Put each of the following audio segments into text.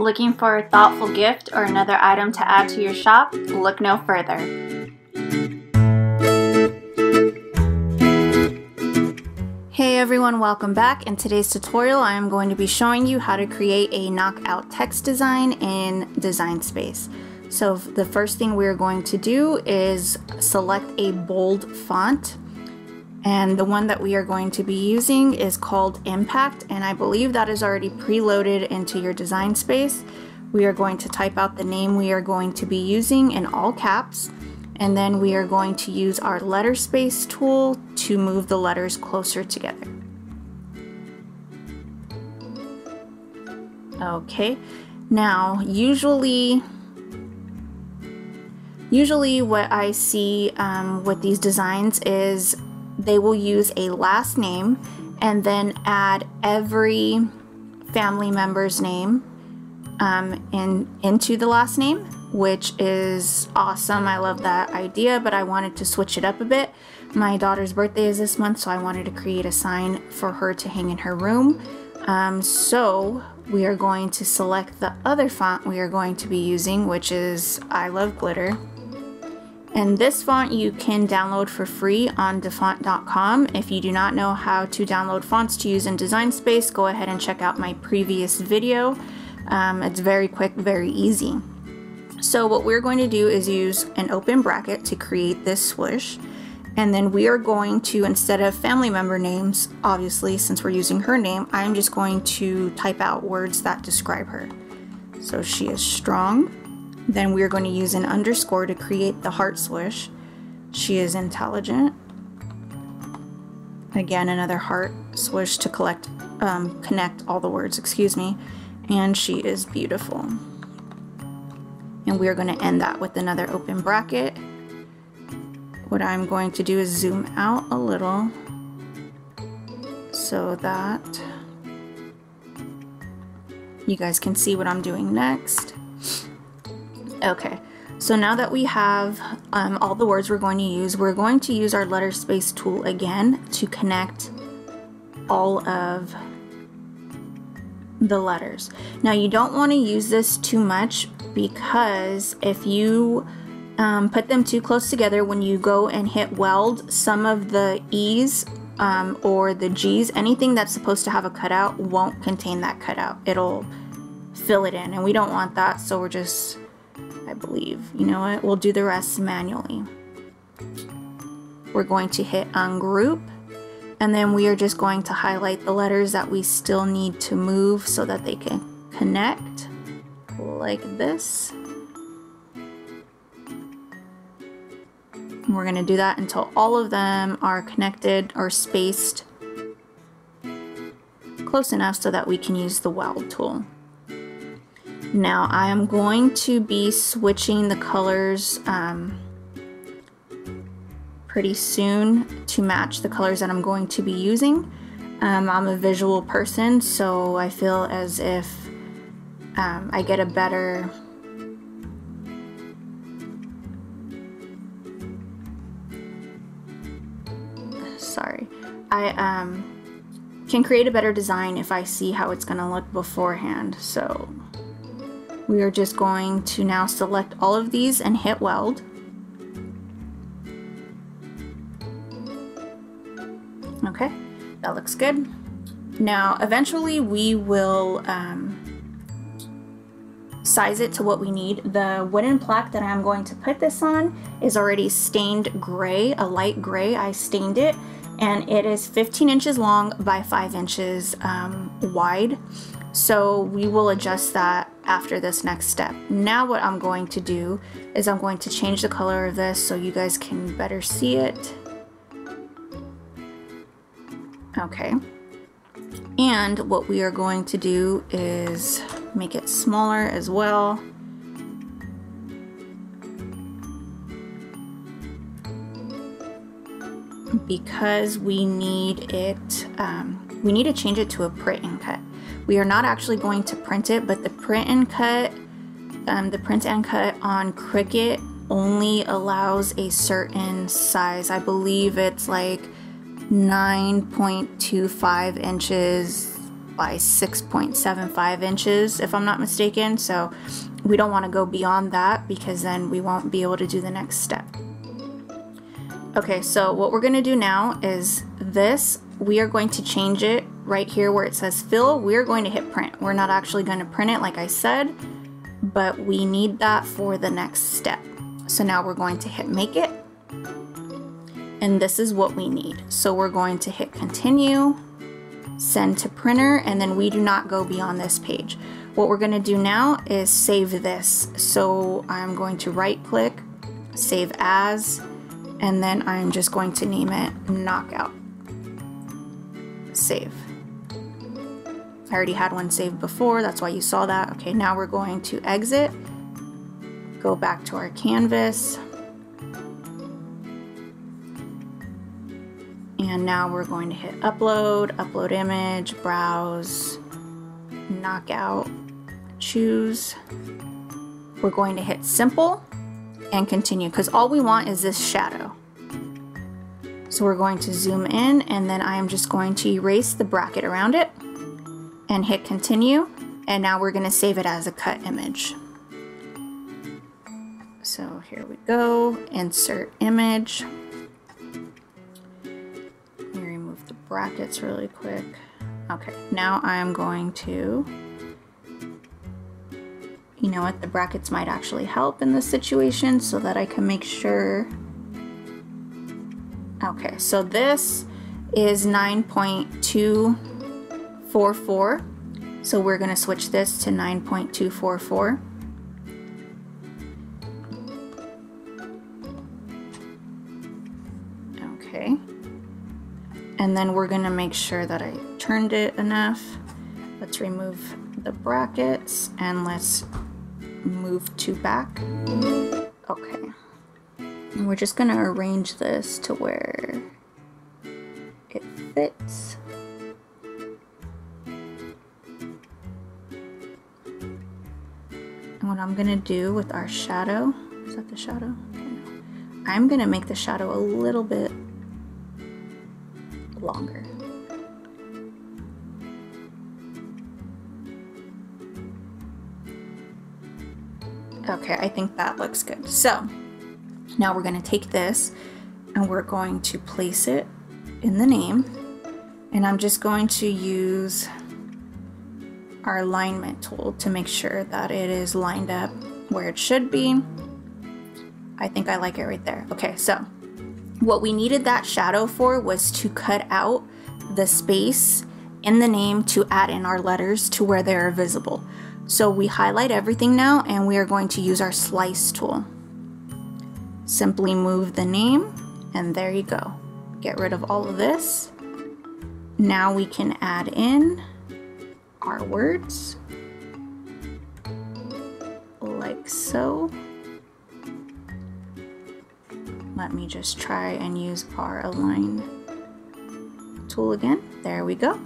Looking for a thoughtful gift or another item to add to your shop? Look no further. Hey everyone, welcome back. In today's tutorial, I am going to be showing you how to create a knockout text design in Design Space. So the first thing we're going to do is select a bold font. And the one that we are going to be using is called Impact, and I believe that is already preloaded into your Design Space. We are going to type out the name we are going to be using in all caps, and then we are going to use our letter space tool to move the letters closer together. Okay, now usually what I see with these designs is they will use a last name and then add every family member's name into the last name, which is awesome. I love that idea, but I wanted to switch it up a bit. My daughter's birthday is this month, so I wanted to create a sign for her to hang in her room. So we are going to select the other font we are going to be using, which is I Love Glitter. And this font you can download for free on dafont.com. If you do not know how to download fonts to use in Design Space, go ahead and check out my previous video. It's very quick, very easy. So what we're going to do is use an open bracket to create this swoosh. And then we are going to, instead of family member names, obviously since we're using her name, I'm just going to type out words that describe her. So she is strong. Then we're going to use an underscore to create the heart swoosh. She is intelligent. Again, another heart swoosh to connect all the words, excuse me. And she is beautiful. And we're going to end that with another open bracket. What I'm going to do is zoom out a little so that you guys can see what I'm doing next. Okay, so now that we have all the words we're going to use our letter space tool again to connect all of the letters. Now you don't want to use this too much, because if you put them too close together, when you go and hit weld, some of the E's or the G's, anything that's supposed to have a cutout won't contain that cutout. It'll fill it in, and we don't want that, so we're just, I believe, you know what, we'll do the rest manually. We're going to hit ungroup, and then we are just going to highlight the letters that we still need to move so that they can connect like this. We're going to do that until all of them are connected or spaced close enough so that we can use the weld tool. Now I am going to be switching the colors pretty soon to match the colors that I'm going to be using. I'm a visual person, so I feel as if I get a better I can create a better design if I see how it's gonna look beforehand. So we are just going to now select all of these and hit weld. Okay, that looks good. Now eventually we will size it to what we need. The wooden plaque that I'm going to put this on is already stained gray, a light gray. I stained it, and it is 15 inches long by 5 inches wide. So we will adjust that after this next step. Now what I'm going to do is I'm going to change the color of this so you guys can better see it. Okay. And what we are going to do is make it smaller as well. Because we need it, we need to change it to a print and cut. We are not actually going to print it, but the print and cut on Cricut only allows a certain size. I believe it's like 9.25 inches by 6.75 inches, if I'm not mistaken. So we don't want to go beyond that because then we won't be able to do the next step. Okay, so what we're going to do now is this. We are going to change it right here where it says fill. We're going to hit print. We're not actually going to print it like I said, but we need that for the next step. So now we're going to hit make it. And this is what we need. So we're going to hit continue, send to printer, and then we do not go beyond this page. What we're going to do now is save this. So I'm going to right click, save as, and then I'm just going to name it Knockout. Save. I already had one saved before, that's why you saw that. Okay, now we're going to exit, go back to our canvas, and now we're going to hit upload, upload image, browse, Knockout, choose. We're going to hit simple and continue because all we want is this shadow. So we're going to zoom in, and then I am just going to erase the bracket around it and hit continue, and now we're going to save it as a cut image. So here we go, insert image. Let me remove the brackets really quick. Okay, now I'm going to, you know what, the brackets might actually help in this situation so that I can make sure. Okay, so this is 9.244. So we're going to switch this to 9.244. Okay. And then we're going to make sure that I turned it enough. Let's remove the brackets and let's move to back. Okay. And we're just going to arrange this to where it fits. And what I'm going to do with our shadow, is that the shadow? Okay, no. I'm going to make the shadow a little bit longer. Okay, I think that looks good. So now we're going to take this and we're going to place it in the name, and I'm just going to use our alignment tool to make sure that it is lined up where it should be. I think I like it right there. Okay, so what we needed that shadow for was to cut out the space in the name to add in our letters to where they are visible. So we highlight everything now, and we are going to use our slice tool. Simply move the name, and there you go. Get rid of all of this. Now we can add in our words, like so. Let me just try and use our align tool again. There we go.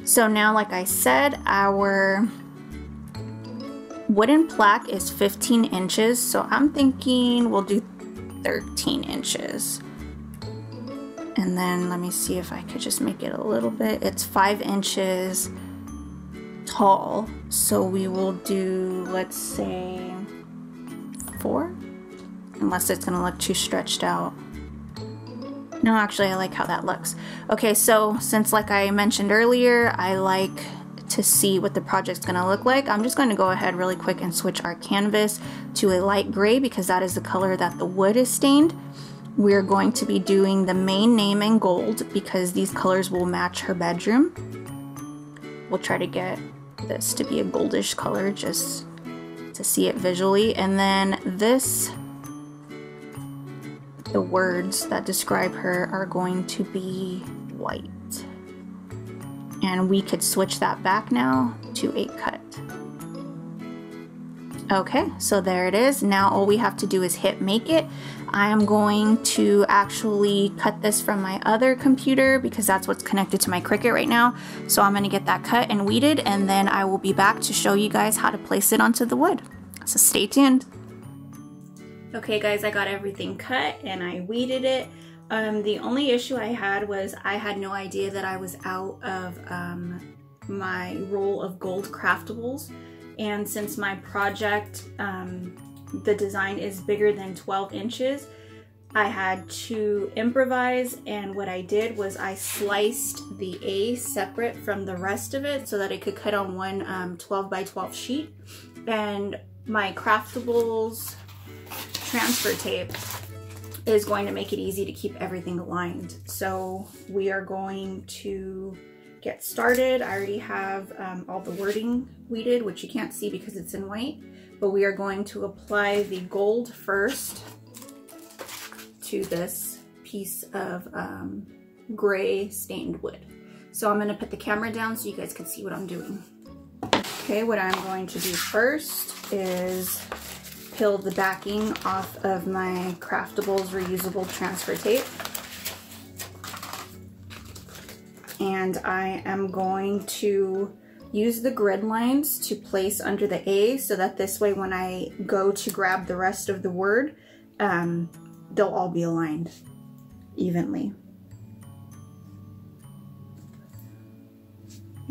So now, like I said, our wooden plaque is 15 inches, so I'm thinking we'll do 13 inches. And then let me see if I could just make it a little bit. It's 5 inches tall, so we will do, let's say, 4, unless it's gonna look too stretched out. No, actually, I like how that looks. Okay, so since, like I mentioned earlier, I like to see what the project's gonna look like, I'm just going to go ahead really quick and switch our canvas to a light gray because that is the color that the wood is stained. We're going to be doing the main name in gold because these colors will match her bedroom. We'll try to get this to be a goldish color just to see it visually. And then this, the words that describe her are going to be white. And we could switch that back now to a cut. Okay, so there it is. Now all we have to do is hit make it. I am going to actually cut this from my other computer because that's what's connected to my Cricut right now. So I'm gonna get that cut and weeded, and then I will be back to show you guys how to place it onto the wood. So stay tuned. Okay guys, I got everything cut and I weeded it. The only issue I had was I had no idea that I was out of my roll of gold craftables, and since my project, the design is bigger than 12 inches, I had to improvise, and what I did was I sliced the A separate from the rest of it so that it could cut on one 12 by 12 sheet. And my craftables transfer tape is going to make it easy to keep everything aligned. So we are going to get started. I already have all the wording weeded, which you can't see because it's in white, but we are going to apply the gold first to this piece of gray stained wood. So I'm going to put the camera down so you guys can see what I'm doing. Okay, what I'm going to do first is peel the backing off of my Craftables reusable transfer tape. And I am going to use the grid lines to place under the A so that this way when I go to grab the rest of the word, they'll all be aligned evenly.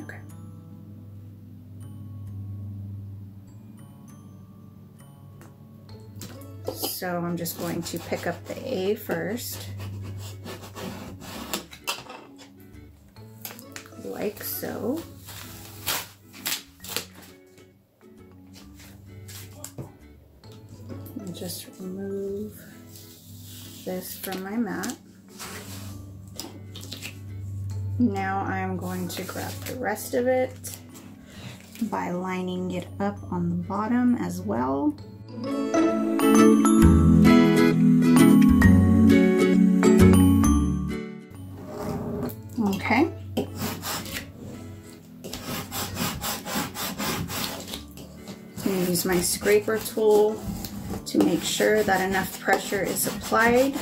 Okay. So I'm just going to pick up the A first, like so. And just remove this from my mat. Now I'm going to grab the rest of it by lining it up on the bottom as well. Okay. I'm going to use my scraper tool to make sure that enough pressure is applied.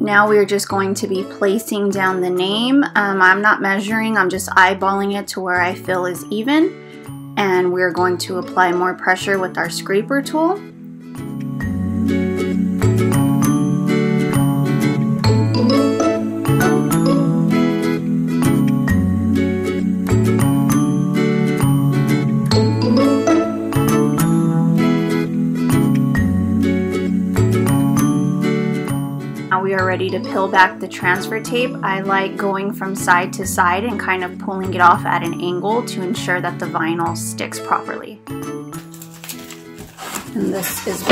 Now we're just going to be placing down the name. I'm not measuring, I'm just eyeballing it to where I feel is even. And we're going to apply more pressure with our scraper tool. Now we are ready to peel back the transfer tape. I like going from side to side and kind of pulling it off at an angle to ensure that the vinyl sticks properly. And this is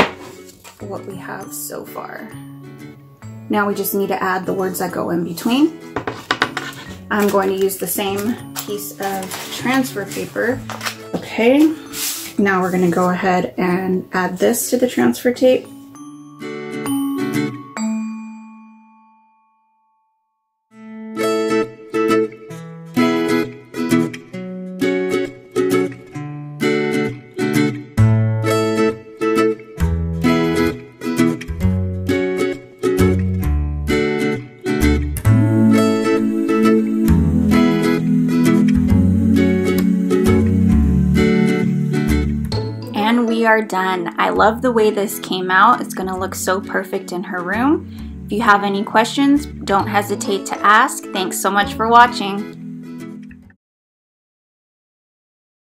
what we have so far. Now we just need to add the words that go in between. I'm going to use the same piece of transfer paper. Okay, now we're going to go ahead and add this to the transfer tape. We are done. I love the way this came out. It's going to look so perfect in her room. If you have any questions, don't hesitate to ask. Thanks so much for watching.